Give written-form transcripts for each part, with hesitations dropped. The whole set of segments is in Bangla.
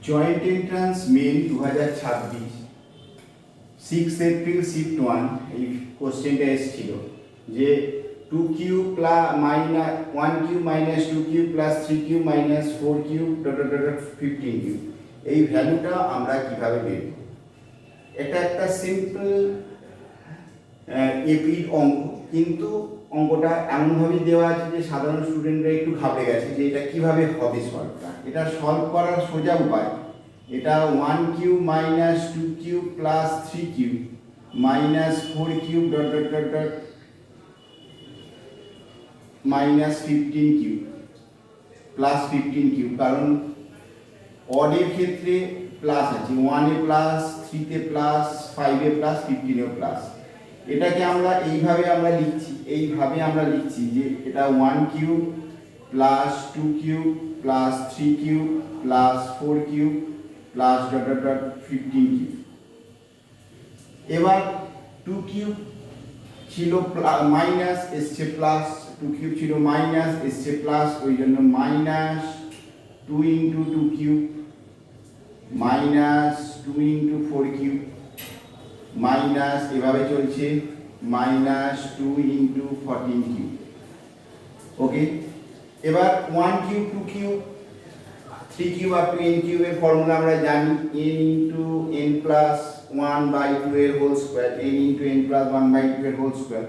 Joint entrance main 2026 6 April shift 1 এই কোশ্চেনটা এসেছিল যে 2q minus 1q minus 2q plus 3q minus 4q dot dot dot 15q এই ভ্যালুটা আমরা কিভাবে বের করব। এটা একটা সিম্পল এপিড অঙ্ক, কিন্তু অঙ্কটা এমনভাবে দেওয়া আছে যে সাধারণ স্টুডেন্টরা একটু ঘাবড়ে গেছে যে এটা কিভাবে হবে সলভটা। এটা সলভ করার সোজা উপায়, এটা 1q minus 2q plus 3q minus 4q dot dot dot dot minus 15q plus 15q, কারণ অডের ক্ষেত্রে প্লাস আছে, 1 এ প্লাস, 3 তে প্লাস, 5 এ প্লাস, 15 এও প্লাস। এটাকে আমরা এইভাবে আমরা লিখছি যে এটা 1q plus 2q plus 3q plus 4q plus dot dot dot 15q। এবার 2q ছিল মাইনাস, এসছে প্লাস, 2q ছিল মাইনাস, এসছে প্লাস, ওই জন্য minus 2 into 2q minus 2 into 4q minus এভাবে চলছে মাইনাস 2 ইন্টু 14q। ওকে, এবার 1q 2q 3q up to nq এর ফর্মুলা আমরা জানি, n into n plus 1 by 2 এর whole square, n into n plus 1 by 2 এর হোল স্কোয়ার,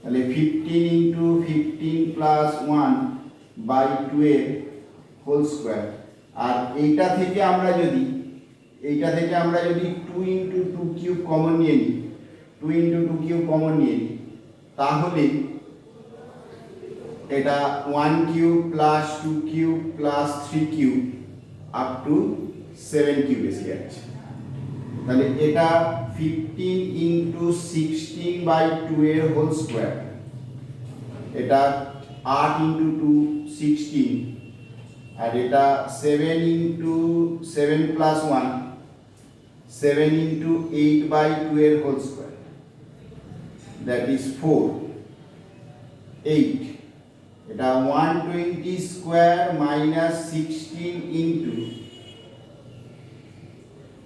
তাহলে 15 ইন্টু 15 প্লাস 1 বাই 2 এর হোল স্কোয়ার। আর এইটা থেকে আমরা যদি 2 ইন্টু 2q কমন নিয়ে নিই, 2 ইন্টু 2q কমন নিয়ে নিই, তাহলে এটা 1q plus 2q plus 3q up two 7q এসে যাচ্ছে। তাহলে এটা 15 ইন্টু 16 বাই 2 এর হোল স্কোয়ার, এটা 8 ইন্টু 2 16, আর এটা 7 ইন্টু 7 প্লাস 1 7 ইন্টু 8 বাই 2 এর হোল স্কোয়ার, দ্যাট ইজ 4 8। এটা 120 square minus 16 into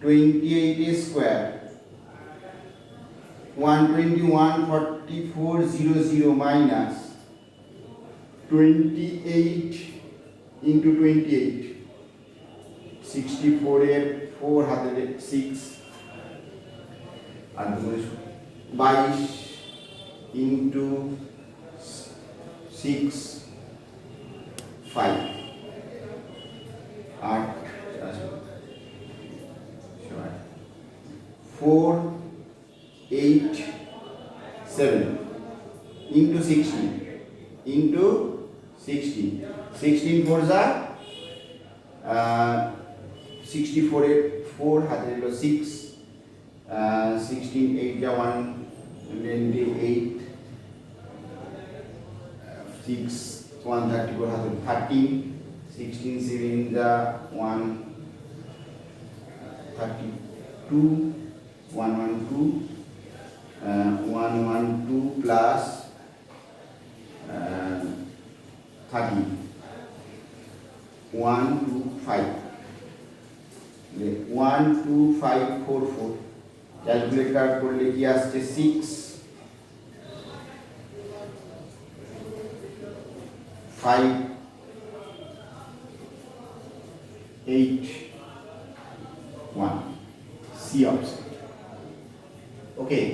28 square 121 minus 28 into 28 64 এর 4 হাতে 6 আর 22 ইন্টু 6 5 8 4 8 7 into 16 into 16 16 4 जा 64 এর 4 হাতে হলো 6 16 8 যা 128 6 134 হাতে 13 16 7 যা 132 112 112 plus 30 125 12544 ক্যালকুলেটর করলে কি আসছে 6 5 8 1 C option। Okay.